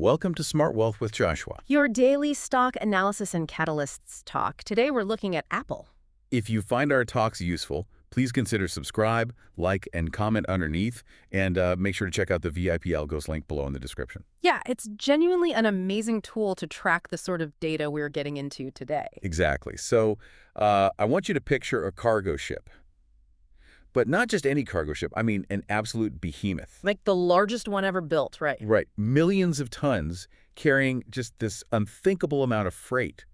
Welcome to Smart Wealth with Joshua. Your daily stock analysis and catalysts talk. Today we're looking at Apple. If you find our talks useful, please consider subscribe, like, and comment underneath, and make sure to check out the VIP Algos link below in the description. Yeah, it's genuinely an amazing tool to track the sort of data we're getting into today. Exactly. So I want you to picture a cargo ship. But not just any cargo ship, I mean an absolute behemoth. Like the largest one ever built, right? Right. Millions of tons carrying just this unthinkable amount of freight.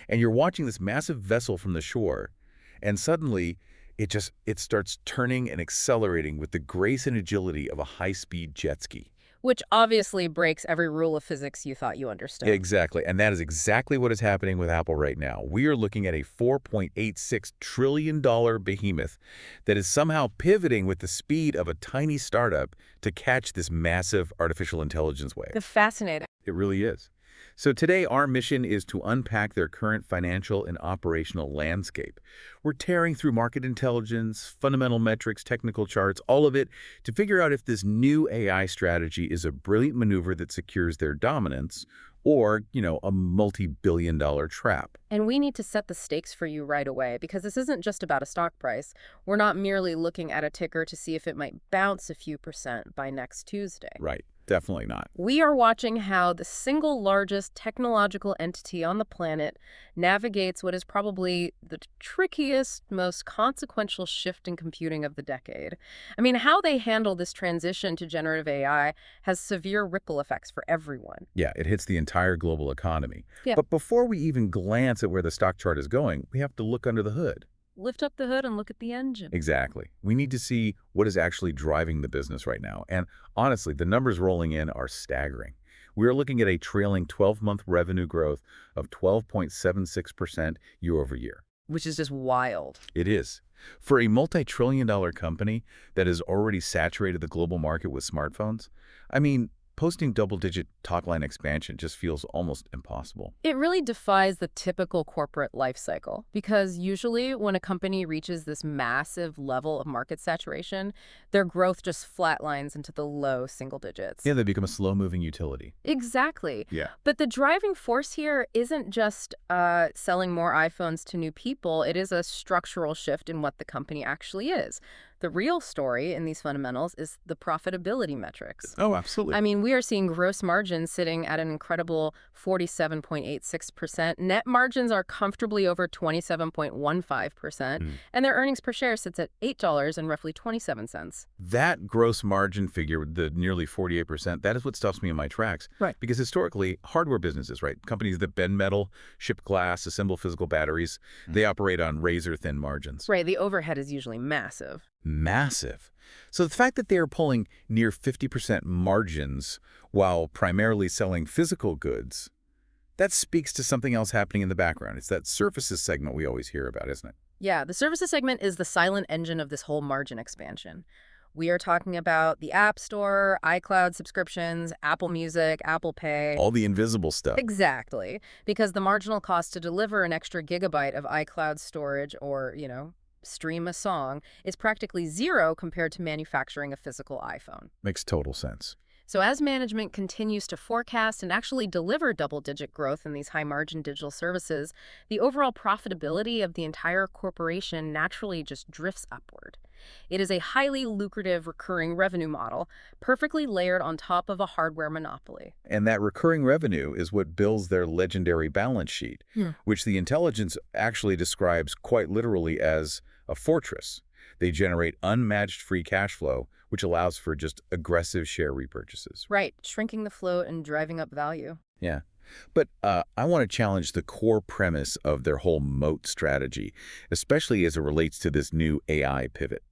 And you're watching this massive vessel from the shore, and suddenly it starts turning and accelerating with the grace and agility of a high-speed jet ski. Which obviously breaks every rule of physics you thought you understood. Exactly. And that is exactly what is happening with Apple right now. We are looking at a $4.86 trillion behemoth that is somehow pivoting with the speed of a tiny startup to catch this massive artificial intelligence wave. Fascinating. It really is. So today, our mission is to unpack their current financial and operational landscape. We're tearing through market intelligence, fundamental metrics, technical charts, all of it to figure out if this new AI strategy is a brilliant maneuver that secures their dominance or, a multi-billion-dollar trap. And we need to set the stakes for you right away, because this isn't just about a stock price. We're not merely looking at a ticker to see if it might bounce a few percent by next Tuesday. Right. Definitely not. We are watching how the single largest technological entity on the planet navigates what is probably the trickiest, most consequential shift in computing of the decade. I mean, how they handle this transition to generative AI has severe ripple effects for everyone. Yeah, it hits the entire global economy. Yeah. But before we even glance at where the stock chart is going, we have to look under the hood. Lift up the hood and look at the engine. Exactly. We need to see what is actually driving the business right now. And honestly, the numbers rolling in are staggering. We are looking at a trailing 12-month revenue growth of 12.76% year over year. Which is just wild. It is. For a multi-trillion-dollar company that has already saturated the global market with smartphones, I mean, posting double-digit top-line expansion just feels almost impossible. It really defies the typical corporate life cycle, because usually when a company reaches this massive level of market saturation, their growth just flatlines into the low single digits. Yeah, they become a slow-moving utility. Exactly. Yeah. But the driving force here isn't just selling more iPhones to new people. It is a structural shift in what the company actually is. The real story in these fundamentals is the profitability metrics. Oh, absolutely. I mean, we are seeing gross margins sitting at an incredible 47.86%. Net margins are comfortably over 27.15%. And their earnings per share sits at $8 and roughly 27 cents. That gross margin figure, the nearly 48%, that is what stops me in my tracks. Right. Because historically, hardware businesses, right, companies that bend metal, ship glass, assemble physical batteries, they operate on razor-thin margins. Right. The overhead is usually massive. Massive. So the fact that they are pulling near 50% margins while primarily selling physical goods, that speaks to something else happening in the background. It's that services segment we always hear about, isn't it? Yeah, the services segment is the silent engine of this whole margin expansion. We are talking about the App Store, iCloud subscriptions, Apple Music, Apple Pay. All the invisible stuff. Exactly. Because the marginal cost to deliver an extra gigabyte of iCloud storage or, stream a song is practically zero compared to manufacturing a physical iPhone. Makes total sense. So as management continues to forecast and actually deliver double-digit growth in these high-margin digital services, the overall profitability of the entire corporation naturally just drifts upward. It is a highly lucrative recurring revenue model, perfectly layered on top of a hardware monopoly. And that recurring revenue is what builds their legendary balance sheet, which the intelligence actually describes quite literally as a fortress. They generate unmatched free cash flow, which allows for just aggressive share repurchases. Right, shrinking the float and driving up value. Yeah. But I want to challenge the core premise of their whole moat strategy, especially as it relates to this new AI pivot.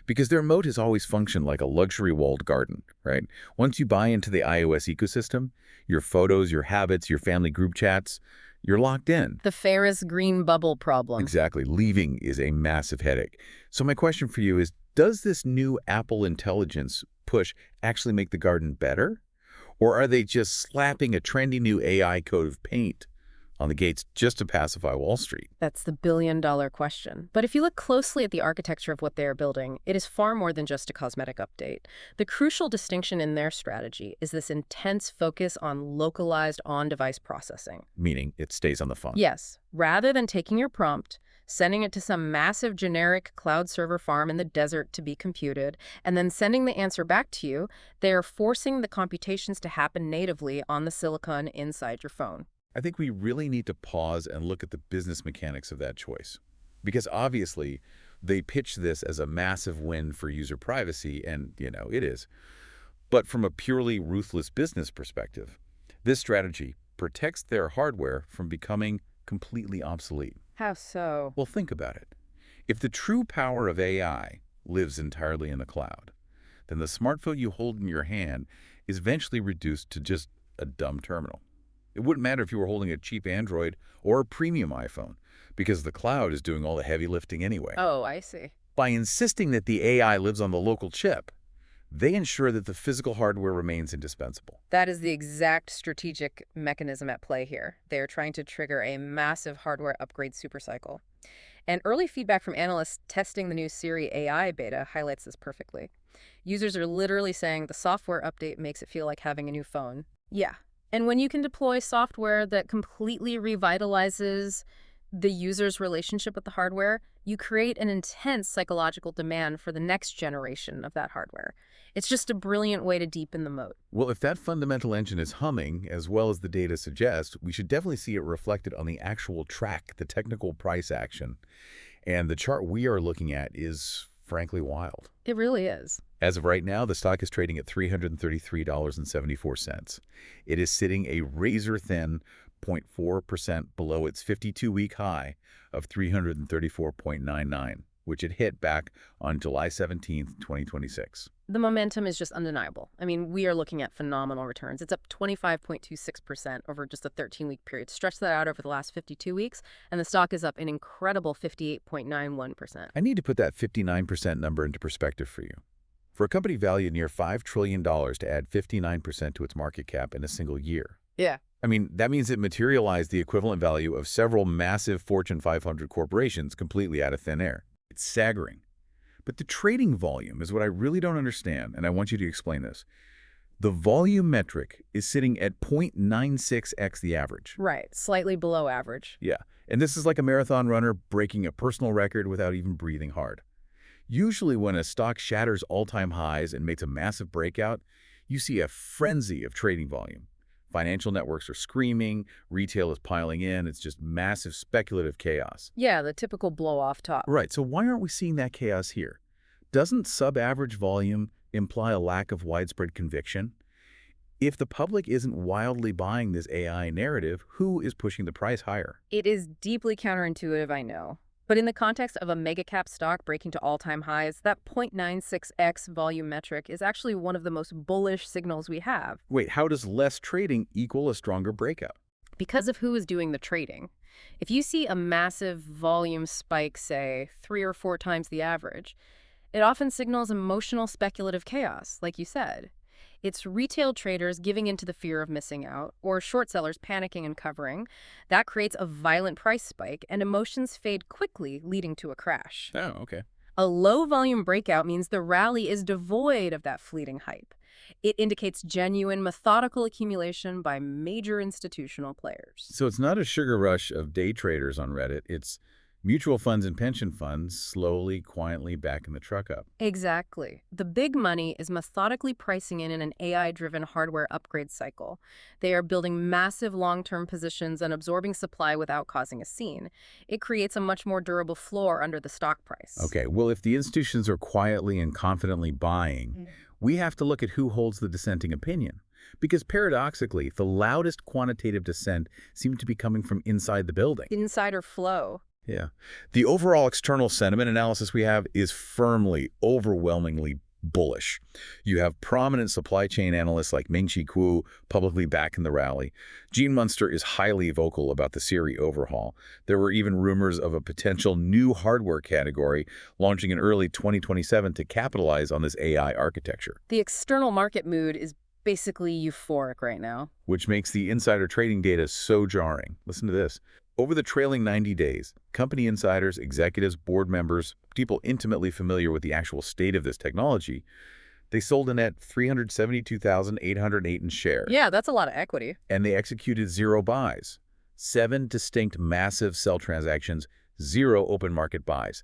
Because their moat has always functioned like a luxury walled garden, right? Once you buy into the iOS ecosystem, your photos, your habits, your family group chats, you're locked in. The Ferris green bubble problem. Exactly. Leaving is a massive headache. So my question for you is, does this new Apple intelligence push actually make the garden better? Or are they just slapping a trendy new AI coat of paint on the gates just to pacify Wall Street. That's the billion-dollar question. But if you look closely at the architecture of what they are building, it is far more than just a cosmetic update. The crucial distinction in their strategy is this intense focus on localized on-device processing. Meaning it stays on the phone. Yes, rather than taking your prompt, sending it to some massive generic cloud server farm in the desert to be computed, and then sending the answer back to you, they are forcing the computations to happen natively on the silicon inside your phone. I think we really need to pause and look at the business mechanics of that choice. Because obviously, they pitch this as a massive win for user privacy, and, it is. But from a purely ruthless business perspective, this strategy protects their hardware from becoming completely obsolete. How so? Well, think about it. If the true power of AI lives entirely in the cloud, then the smartphone you hold in your hand is eventually reduced to just a dumb terminal. It wouldn't matter if you were holding a cheap Android or a premium iPhone, because the cloud is doing all the heavy lifting anyway. Oh, I see. By insisting that the AI lives on the local chip, they ensure that the physical hardware remains indispensable. That is the exact strategic mechanism at play here. They are trying to trigger a massive hardware upgrade supercycle. And early feedback from analysts testing the new Siri AI beta highlights this perfectly. Users are literally saying the software update makes it feel like having a new phone. Yeah. And when you can deploy software that completely revitalizes the user's relationship with the hardware, you create an intense psychological demand for the next generation of that hardware. It's just a brilliant way to deepen the moat. Well, if that fundamental engine is humming, as well as the data suggests, we should definitely see it reflected on the actual track, the technical price action. And the chart we are looking at is, frankly, wild. It really is. As of right now, the stock is trading at $333.74. It is sitting a razor-thin 0.4% below its 52-week high of $334.99, which it hit back on July 17, 2026. The momentum is just undeniable. I mean, we are looking at phenomenal returns. It's up 25.26% over just a 13-week period. Stretch that out over the last 52 weeks, and the stock is up an incredible 58.91%. I need to put that 59% number into perspective for you. For a company valued near $5 trillion to add 59% to its market cap in a single year. Yeah. I mean, that means it materialized the equivalent value of several massive Fortune 500 corporations completely out of thin air. It's staggering. But the trading volume is what I really don't understand, and I want you to explain this. The volume metric is sitting at 0.96x the average. Right, slightly below average. Yeah, and this is like a marathon runner breaking a personal record without even breathing hard. Usually when a stock shatters all-time highs and makes a massive breakout, you see a frenzy of trading volume. Financial networks are screaming, retail is piling in, it's just massive speculative chaos. Yeah, the typical blow-off top. Right, so why aren't we seeing that chaos here? Doesn't sub-average volume imply a lack of widespread conviction? If the public isn't wildly buying this AI narrative, who is pushing the price higher? It is deeply counterintuitive, I know. But in the context of a mega-cap stock breaking to all-time highs, that 0.96x volume metric is actually one of the most bullish signals we have. Wait, how does less trading equal a stronger breakout? Because of who is doing the trading. If you see a massive volume spike, say, 3 or 4 times the average, it often signals emotional speculative chaos, like you said. It's retail traders giving into the fear of missing out, or short sellers panicking and covering. That creates a violent price spike, and emotions fade quickly, leading to a crash. Oh, okay. A low-volume breakout means the rally is devoid of that fleeting hype. It indicates genuine, methodical accumulation by major institutional players. So it's not a sugar rush of day traders on Reddit. It's mutual funds and pension funds slowly, quietly backing the truck up. Exactly. The big money is methodically pricing in an AI-driven hardware upgrade cycle. They are building massive long-term positions and absorbing supply without causing a scene. It creates a much more durable floor under the stock price. Okay, well, if the institutions are quietly and confidently buying, we have to look at who holds the dissenting opinion. Because paradoxically, the loudest quantitative dissent seems to be coming from inside the building. Insider flow. Yeah. The overall external sentiment analysis we have is firmly, overwhelmingly bullish. You have prominent supply chain analysts like Ming-Chi Kuo publicly backing the rally. Gene Munster is highly vocal about the Siri overhaul. There were even rumors of a potential new hardware category launching in early 2027 to capitalize on this AI architecture. The external market mood is basically euphoric right now. which makes the insider trading data so jarring. Listen to this. Over the trailing 90 days, company insiders, executives, board members, people intimately familiar with the actual state of this technology, they sold a net 372,808 in shares, Yeah, that's a lot of equity. and they executed zero buys. 7 distinct massive sell transactions, zero open market buys.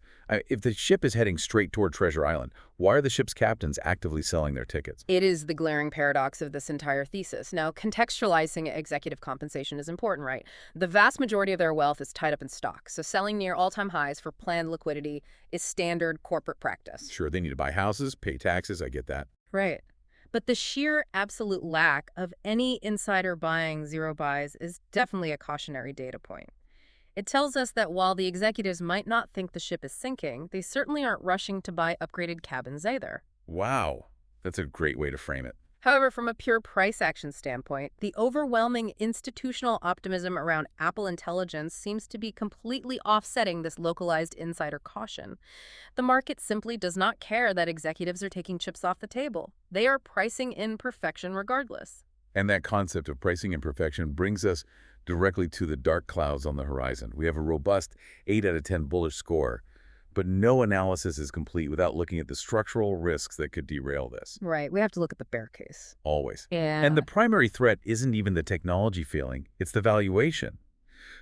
If the ship is heading straight toward Treasure Island, why are the ship's captains actively selling their tickets? It is the glaring paradox of this entire thesis. Now, contextualizing executive compensation is important, right? The vast majority of their wealth is tied up in stock, so selling near all-time highs for planned liquidity is standard corporate practice. Sure, they need to buy houses, pay taxes, I get that. Right. But the sheer absolute lack of any insider buying zero buys is definitely a cautionary data point. It tells us that while the executives might not think the ship is sinking, they certainly aren't rushing to buy upgraded cabins either. Wow, that's a great way to frame it. However, from a pure price action standpoint, the overwhelming institutional optimism around Apple Intelligence seems to be completely offsetting this localized insider caution. The market simply does not care that executives are taking chips off the table. They are pricing in perfection regardless. And that concept of pricing imperfection brings us directly to the dark clouds on the horizon. We have a robust 8 out of 10 bullish score, but no analysis is complete without looking at the structural risks that could derail this. Right. We have to look at the bear case. Always. Yeah. And the primary threat isn't even the technology failing, it's the valuation.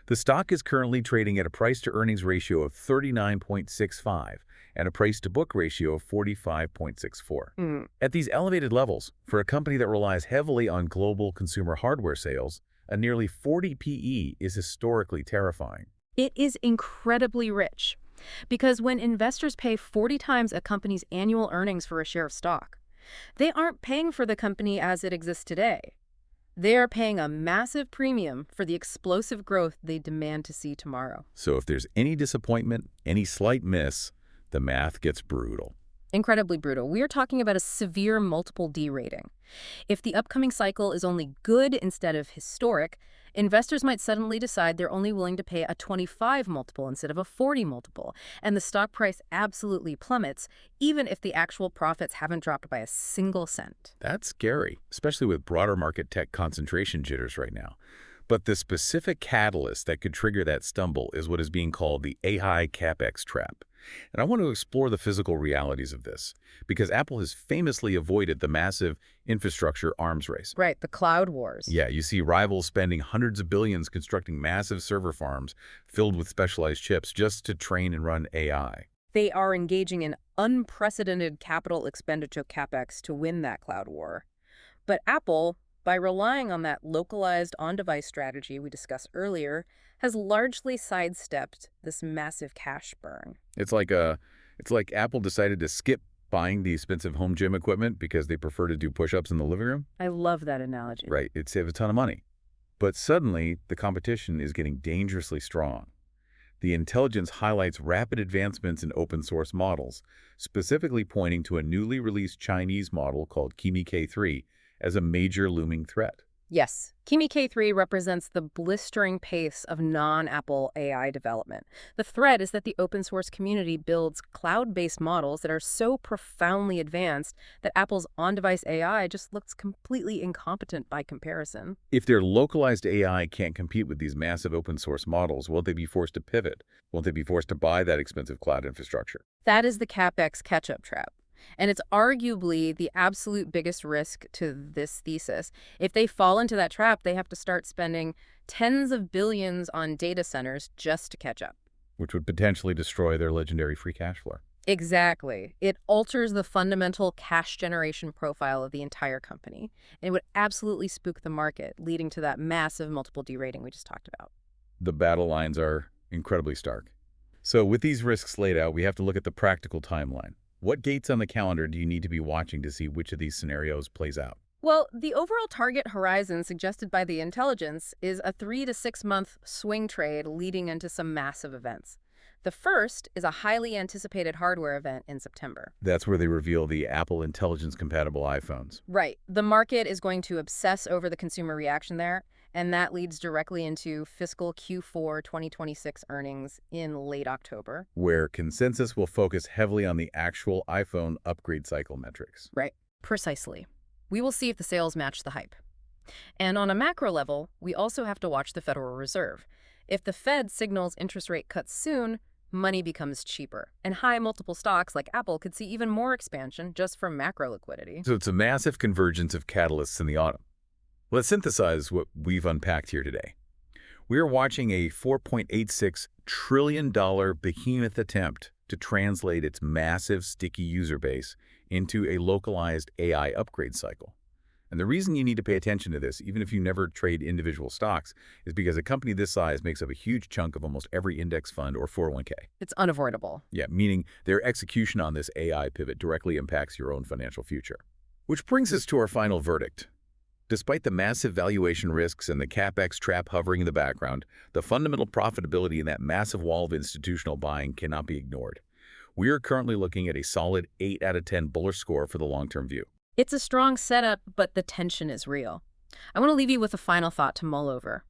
The stock is currently trading at a price-to-earnings ratio of 39.65 and a price-to-book ratio of 45.64. At these elevated levels, for a company that relies heavily on global consumer hardware sales, a nearly 40 PE is historically terrifying. It is incredibly rich because when investors pay 40 times a company's annual earnings for a share of stock, they aren't paying for the company as it exists today. They are paying a massive premium for the explosive growth they demand to see tomorrow. So if there's any disappointment, any slight miss, the math gets brutal. Incredibly brutal. We are talking about a severe multiple D rating. If the upcoming cycle is only good instead of historic, investors might suddenly decide they're only willing to pay a 25 multiple instead of a 40 multiple, and the stock price absolutely plummets, even if the actual profits haven't dropped by a single cent. That's scary, especially with broader market tech concentration jitters right now. But the specific catalyst that could trigger that stumble is what is being called the AI CapEx trap. And I want to explore the physical realities of this, because Apple has famously avoided the massive infrastructure arms race. Right, the cloud wars. Yeah, you see rivals spending hundreds of billions constructing massive server farms filled with specialized chips just to train and run AI. They are engaging in unprecedented capital expenditure CapEx to win that cloud war. But Apple, by relying on that localized on-device strategy we discussed earlier, has largely sidestepped this massive cash burn. It's like Apple decided to skip buying the expensive home gym equipment because they prefer to do push-ups in the living room. I love that analogy. Right, it saves a ton of money. But suddenly, the competition is getting dangerously strong. The intelligence highlights rapid advancements in open source models, specifically pointing to a newly released Chinese model called Kimi K3 as a major looming threat. Yes, Kimi K3 represents the blistering pace of non-Apple AI development. The threat is that the open source community builds cloud-based models that are so profoundly advanced that Apple's on-device AI just looks completely incompetent by comparison. If their localized AI can't compete with these massive open source models, won't they be forced to pivot? Won't they be forced to buy that expensive cloud infrastructure? That is the CapEx catch-up trap. And it's arguably the absolute biggest risk to this thesis. If they fall into that trap, they have to start spending tens of billions on data centers just to catch up. Which would potentially destroy their legendary free cash flow. Exactly. It alters the fundamental cash generation profile of the entire company. And it would absolutely spook the market, leading to that massive multiple D rating we just talked about. The battle lines are incredibly stark. So with these risks laid out, we have to look at the practical timeline. What dates on the calendar do you need to be watching to see which of these scenarios plays out? Well, the overall target horizon suggested by the intelligence is a 3 to 6 month swing trade leading into some massive events. The first is a highly anticipated hardware event in September. That's where they reveal the Apple Intelligence-compatible iPhones. Right. The market is going to obsess over the consumer reaction there, and that leads directly into fiscal Q4 2026 earnings in late October. Where consensus will focus heavily on the actual iPhone upgrade cycle metrics. Right. Precisely. We will see if the sales match the hype. And on a macro level, we also have to watch the Federal Reserve. If the Fed signals interest rate cuts soon, money becomes cheaper, and high multiple stocks like Apple could see even more expansion just from macro liquidity. So it's a massive convergence of catalysts in the autumn. Let's synthesize what we've unpacked here today. We are watching a $4.86 trillion behemoth attempt to translate its massive, sticky user base into a localized AI upgrade cycle. And the reason you need to pay attention to this, even if you never trade individual stocks, is because a company this size makes up a huge chunk of almost every index fund or 401k. It's unavoidable. Yeah, meaning their execution on this AI pivot directly impacts your own financial future. Which brings us to our final verdict. Despite the massive valuation risks and the CapEx trap hovering in the background, the fundamental profitability in that massive wall of institutional buying cannot be ignored. We are currently looking at a solid 8 out of 10 bullish score for the long-term view. It's a strong setup, but the tension is real. I want to leave you with a final thought to mull over.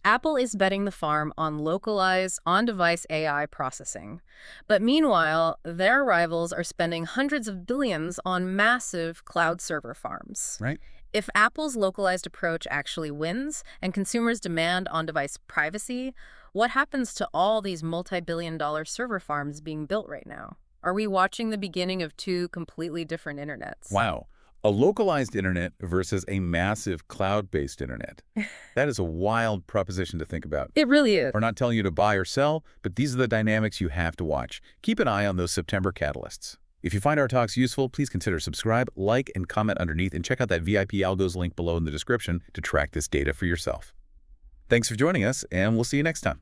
Apple is betting the farm on localized, on-device AI processing. But meanwhile, their rivals are spending hundreds of billions on massive cloud server farms. Right. If Apple's localized approach actually wins and consumers demand on-device privacy, what happens to all these multi-billion-dollar server farms being built right now? Are we watching the beginning of two completely different internets? Wow. A localized internet versus a massive cloud-based internet. That is a wild proposition to think about. It really is. We're not telling you to buy or sell, but these are the dynamics you have to watch. Keep an eye on those September catalysts. If you find our talks useful, please consider subscribe, like, and comment underneath, and check out that VIP Algos link below in the description to track this data for yourself. Thanks for joining us, and we'll see you next time.